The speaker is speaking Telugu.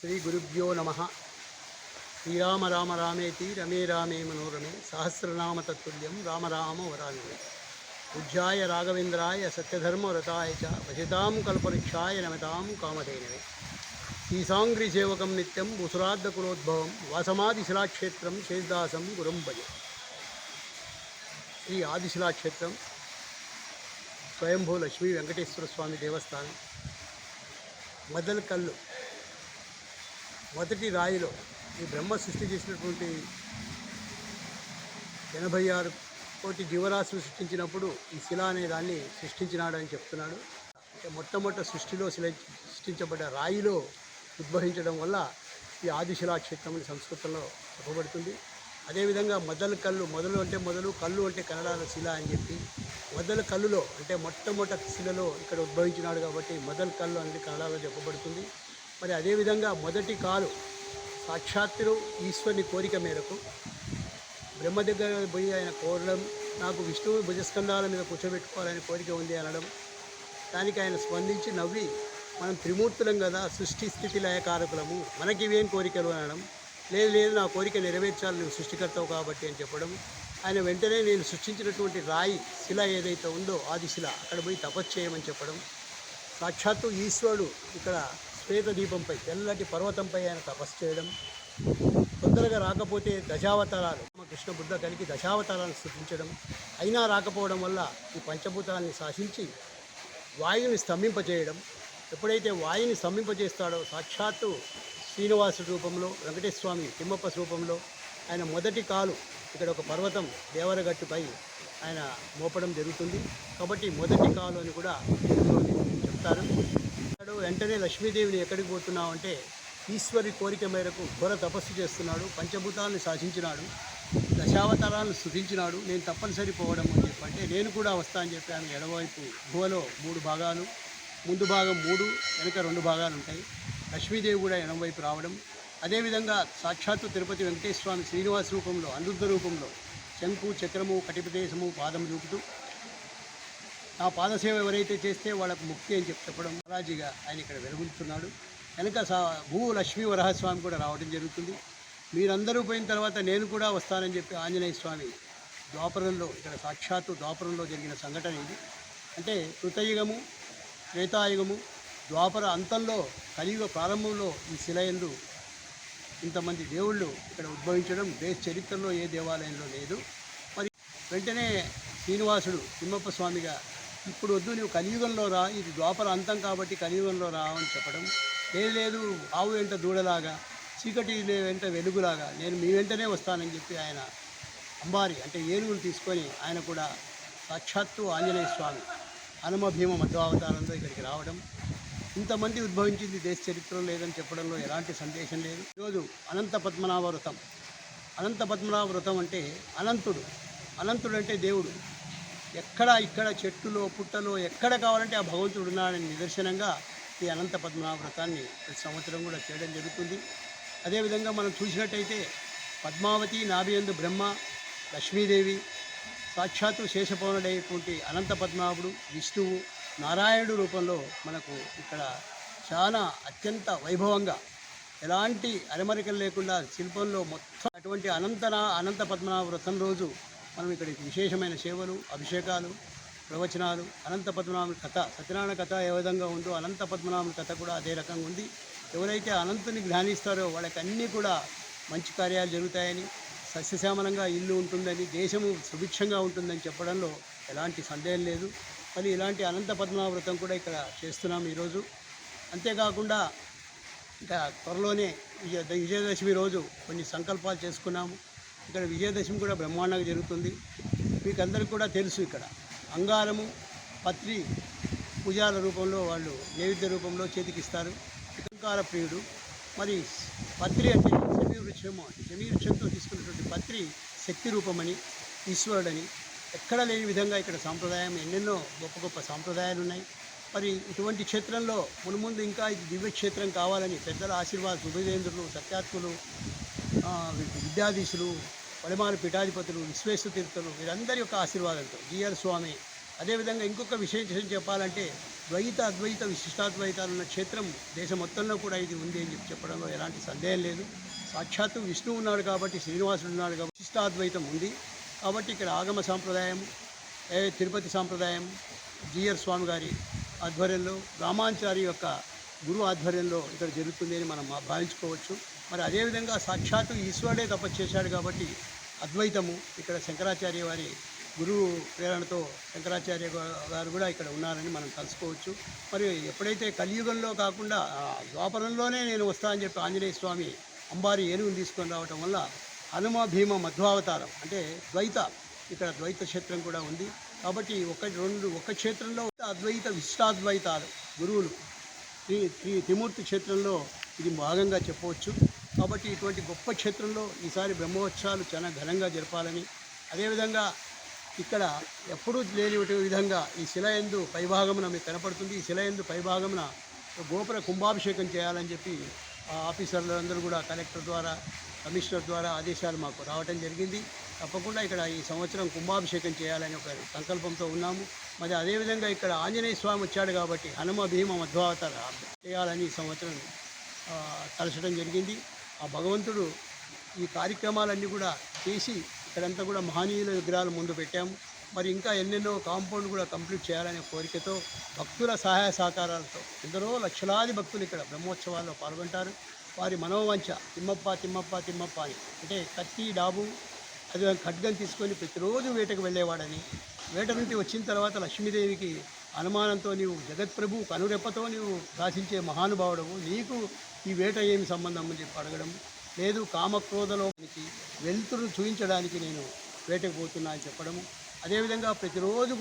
శ్రీ గురుభ్యో నమ. శ్రీరామ రామ రామేతి రమే రామే మనోరమే సహస్రనామ తత్తుల్యం రామ రామ వరామి. పూజ్యాయ రాఘవేంద్రాయ సత్యధర్మవ్రతాయ చ భజతాం కల్పవృక్షాయ నమతాం కామధేనవే. శ్రీసాంగ్రి సేవకం నిత్యం భూసురాద్దకులోద్భవం వాసమాదిశిలాక్షేత్రం శేషదాసం గురుం భజే. శ్రీ ఆదిశిలాక్షేత్రం స్వయంభూ లక్ష్మీ వెంకటేశ్వర స్వామి దేవస్థానం. మదలకల్లు మొదటి రాయిలో ఈ బ్రహ్మ సృష్టి చేసినటువంటి 86 కోటి జీవరాశులు సృష్టించినప్పుడు ఈ శిల అనే దాన్ని సృష్టించినాడని చెప్తున్నాడు. అంటే మొట్టమొదటి సృష్టిలో సృష్టించబడ్డ రాయిలో ఉద్భవించడం వల్ల ఈ ఆదిశిలాక్షేత్రం సంస్కృతంలో చెప్పబడుతుంది. అదేవిధంగా మొదలు మొదలు అంటే మొదలు, కళ్ళు అంటే కన్నడలో శిల అని చెప్పి మొదలు కల్లులో అంటే మొట్టమొదటి శిలలో ఇక్కడ ఉద్భవించినాడు కాబట్టి మొదలు కళ్ళు అనేది కన్నడలో చెప్పబడుతుంది. మరి అదేవిధంగా మొదటి కాలు సాక్షాత్తు ఈశ్వరుని కోరిక మేరకు బ్రహ్మ దగ్గర పోయి ఆయన కోరడం, నాకు విష్ణువు భుజస్కంధాల మీద కూర్చోబెట్టుకోవాలని కోరిక ఉంది అనడం, దానికి ఆయన స్పందించి నవ్వి మనం త్రిమూర్తులం కదా, సృష్టి స్థితి లయకారకులము, మనకి ఇవేం కోరికలు అనడం, లేదు లేదు నా కోరిక నెరవేర్చాలి నువ్వు సృష్టికర్తవు కాబట్టి అని చెప్పడం. ఆయన వెంటనే నేను సృష్టించినటువంటి రాయి శిల ఏదైతే ఉందో ఆదిశిల అక్కడ పోయి తపస్సు చేయమని చెప్పడం. సాక్షాత్తు ఈశ్వరుడు ఇక్కడ శ్వేత దీపంపై తెల్లటి పర్వతంపై ఆయన తపస్సు చేయడం. తొందరగా రాకపోతే దశావతారాలు కృష్ణ బుద్ధ కలిగి దశావతారాలను సృష్టించడం. అయినా రాకపోవడం వల్ల ఈ పంచభూతాలని శాసించి వాయువుని స్తంభింపజేయడం. ఎప్పుడైతే వాయుని స్తంభింపజేస్తాడో సాక్షాత్తు శ్రీనివాసుడి రూపంలో, వెంకటేశ్వర స్వామి తిమ్మప్ప రూపంలో ఆయన మొదటి కాలు ఇక్కడ ఒక పర్వతం దేవరగట్టుపై ఆయన మోపడం జరుగుతుంది. కాబట్టి మొదటి కాలు అని కూడా చెప్తారు. వెంటనే లక్ష్మీదేవిని ఎక్కడికి పోతున్నావు అంటే ఈశ్వరి కోరిక మేరకు ఘోర తపస్సు చేస్తున్నాడు, పంచభూతాలను శాసించినాడు, దశావతారాలను స్తుతించినాడు, నేను తప్పనిసరి పోవడం అని చెప్పంటే నేను కూడా వస్తా అని చెప్పి ఆమె ఎడవైపు గుహలో 3 భాగాలు, ముందు భాగం 3 వెనుక 2 భాగాలు ఉంటాయి. లక్ష్మీదేవి కూడా ఎడమవైపు రావడం. అదేవిధంగా సాక్షాత్తు తిరుపతి వెంకటేశ్వర స్వామి శ్రీనివాస రూపంలో, అనిరుద్ధ రూపంలో శంకు చక్రము కటిపదేశము పాదం చూపుతూ నా పాదసేవ ఎవరైతే చేస్తే వాళ్ళకు ముక్తి అని చెప్పడం బాలాజీగా ఆయన ఇక్కడ వెలుగుతున్నాడు. వెనక భూ లక్ష్మీ వరహస్వామి కూడా రావడం జరుగుతుంది. మీరందరూ పోయిన తర్వాత నేను కూడా వస్తానని చెప్పి ఆంజనేయ స్వామి ద్వాపరంలో, ఇక్కడ సాక్షాత్తు ద్వాపరంలో జరిగిన సంఘటన ఇది. అంటే కృతయుగము, త్రేతాయుగము, ద్వాపర అంతంలో, కలియుగ ప్రారంభంలో ఈ శిలయందు ఇంతమంది దేవుళ్ళు ఇక్కడ ఉద్భవించడం దేశ చరిత్రలో ఏ దేవాలయంలో లేదు. మరి వెంటనే శ్రీనివాసుడు తిమ్మప్ప స్వామిగా ఇప్పుడు వద్దు నువ్వు కలియుగంలో రా, ఇది ద్వాపర అంతం కాబట్టి కలియుగంలో రా అని చెప్పడం. లేదు ఆవు వెంట దూడలాగా, చీకటి వెంట వెలుగులాగా నేను మీ వెంటనే వస్తానని చెప్పి ఆయన అంబారి అంటే ఏనుగులు తీసుకొని ఆయన కూడా సాక్షాత్తు ఆంజనేయ స్వామి హనుమ భీమ మధ్వావతారంలో ఇక్కడికి రావడం. ఇంతమంది ఉద్భవించింది దేశ చరిత్రలో లేదని చెప్పడంలో ఎలాంటి సందేశం లేదు. ఈరోజు అనంత పద్మనాభ వ్రతం. అనంత పద్మనాభ వ్రతం అంటే అనంతుడు, అనంతుడు అంటే దేవుడు. ఎక్కడ ఇక్కడ చెట్టులో పుట్టలో ఎక్కడ కావాలంటే ఆ భగవంతుడు ఉన్నాడని నిదర్శనంగా ఈ అనంత పద్మనాభ వ్రతాన్ని ప్రతి సంవత్సరం కూడా చేయడం జరుగుతుంది. అదేవిధంగా మనం చూసినట్టయితే పద్మావతి నాభియందు బ్రహ్మ, లక్ష్మీదేవి, సాక్షాత్తు శేషపౌనుడైనటువంటి అనంత పద్మనాభుడు, విష్ణువు, నారాయణుడు రూపంలో మనకు ఇక్కడ చాలా అత్యంత వైభవంగా ఎలాంటి అరమరికలు లేకుండా శిల్పంలో మొత్తం అటువంటి అనంత పద్మనాభ వ్రతం రోజు మనం ఇక్కడికి విశేషమైన సేవలు, అభిషేకాలు, ప్రవచనాలు, అనంత పద్మనాభుని కథ, సత్యనారాయణ కథ ఏ విధంగా ఉందో అనంత పద్మనాభుని కథ కూడా అదే రకంగా ఉంది. ఎవరైతే అనంతుని ధ్యానిస్తారో వాళ్ళకి అన్నీ కూడా మంచి కార్యాలు జరుగుతాయని, సస్యశ్యామలంగా ఇల్లు ఉంటుందని, దేశము సుభిక్షంగా ఉంటుందని చెప్పడంలో ఎలాంటి సందేహం లేదు. మరి ఇలాంటి అనంత పద్మనాభ వ్రతం కూడా ఇక్కడ చేస్తున్నాం ఈరోజు. అంతేకాకుండా ఇంకా త్వరలోనే విజయదశమి రోజు కొన్ని సంకల్పాలు చేసుకున్నాము. ఇక్కడ విజయదశమి కూడా బ్రహ్మాండంగా జరుగుతుంది. మీకు అందరికీ కూడా తెలుసు, ఇక్కడ అంగారము, పత్రి పూజాల రూపంలో వాళ్ళు నైవేద్య రూపంలో చేతికిస్తారు. అలంకార ప్రియుడు. మరి పత్రి అంటే శమీవృక్షము, అంటే శమీవృక్షంతో తీసుకున్నటువంటి పత్రి శక్తి రూపమని, ఈశ్వరుడని ఎక్కడ లేని విధంగా ఇక్కడ సాంప్రదాయం ఎన్నెన్నో గొప్ప గొప్ప సాంప్రదాయాలు ఉన్నాయి. మరి ఇటువంటి క్షేత్రంలో మునుముందు ఇంకా ఇది దివ్యక్షేత్రం కావాలని పెద్దల ఆశీర్వాద సుభేంద్రులు, సత్యాత్ములు, విద్యాధీశులు, పడిమాల పీఠాధిపతులు, విశ్వేశ్వర తీర్థులు వీరందరి యొక్క ఆశీర్వాదంతో, జిఆర్ స్వామి అదేవిధంగా ఇంకొక విశేషం చెప్పాలంటే ద్వైత అద్వైత విశిష్టాద్వైతాలు ఉన్న క్షేత్రం దేశం మొత్తంలో కూడా ఇది ఉంది అని చెప్పడంలో ఎలాంటి సందేహం లేదు. సాక్షాత్తు విష్ణువు ఉన్నాడు కాబట్టి, శ్రీనివాసుడు ఉన్నాడు కాబట్టి విశిష్టాద్వైతం ఉంది. కాబట్టి ఇక్కడ ఆగమ సాంప్రదాయం, తిరుపతి సాంప్రదాయం, జిఆర్ స్వామి గారి ఆధ్వర్యంలో, రామాచారి యొక్క గురువు ఆధ్వర్యంలో ఇక్కడ జరుగుతుంది అని మనం భావించుకోవచ్చు. మరి అదేవిధంగా సాక్షాత్తు ఈశ్వరుడే తపస్సు చేశాడు కాబట్టి అద్వైతము ఇక్కడ శంకరాచార్య వారి గురువు ప్రేరణతో శంకరాచార్య గారు కూడా ఇక్కడ ఉన్నారని మనం తెలుసుకోవచ్చు. మరి ఎప్పుడైతే కలియుగంలో కాకుండా ద్వాపరంలోనే నేను వస్తానని చెప్పి ఆంజనేయ స్వామి అంబారి ఏనుగుని తీసుకొని రావటం వల్ల హనుమ భీమ మధ్వావతారం అంటే ఇక్కడ ద్వైత క్షేత్రం కూడా ఉంది. కాబట్టి ఒక క్షేత్రంలో అద్వైత విశిష్టాద్వైతాలు గురువులు త్రిమూర్తి క్షేత్రంలో ఇది భాగంగా చెప్పవచ్చు. కాబట్టి ఇటువంటి గొప్ప క్షేత్రంలో ఈసారి బ్రహ్మోత్సవాలు చాలా ఘనంగా జరపాలని, అదేవిధంగా ఇక్కడ ఎప్పుడూ లేని విధంగా ఈ శిలయందు పైభాగమున మీకు కనపడుతుంది. ఈ శిలయందు పైభాగమున గోపుర కుంభాభిషేకం చేయాలని చెప్పి ఆఫీసర్లందరూ కూడా కలెక్టర్ ద్వారా, కమిషనర్ ద్వారా ఆదేశాలు మాకు రావటం జరిగింది. తప్పకుండా ఇక్కడ ఈ సంవత్సరం కుంభాభిషేకం చేయాలని ఒక సంకల్పంతో ఉన్నాము. మరి అదేవిధంగా ఇక్కడ ఆంజనేయ స్వామి వచ్చాడు కాబట్టి హనుమ భీమ మధ్వావతార చేయాలని ఈ సంవత్సరం తలచడం జరిగింది. ఆ భగవంతుడు ఈ కార్యక్రమాలన్నీ కూడా చేసి ఇక్కడంతా కూడా మహనీయుల విగ్రహాలు ముందు పెట్టాము. మరి ఇంకా ఎన్నెన్నో కాంపౌండ్ కూడా కంప్లీట్ చేయాలనే కోరికతో భక్తుల సహాయ సహకారాలతో ఎందరో లక్షలాది భక్తులు ఇక్కడ బ్రహ్మోత్సవాల్లో పాల్గొంటారు. వారి మనోవంచ తిమ్మప్ప తిమ్మప్ప తిమ్మప్ప అని అంటే కత్తి డాబు అది ఖడ్గం తీసుకొని ప్రతిరోజు వేటకు వెళ్ళేవాడని, వేట నుండి వచ్చిన తర్వాత లక్ష్మీదేవికి అనుమానంతో నీవు జగత్ప్రభు కనురెప్పతో నీవు శాసించే మహానుభావుడవు, నీకు ఈ వేట ఏమి సంబంధం అని చెప్పి అడగడం, లేదు కామక్రోధలోనికి వెలుతురును చూపించడానికి నేను వేటకు పోతున్నా అని చెప్పడము. అదేవిధంగా ప్రతిరోజు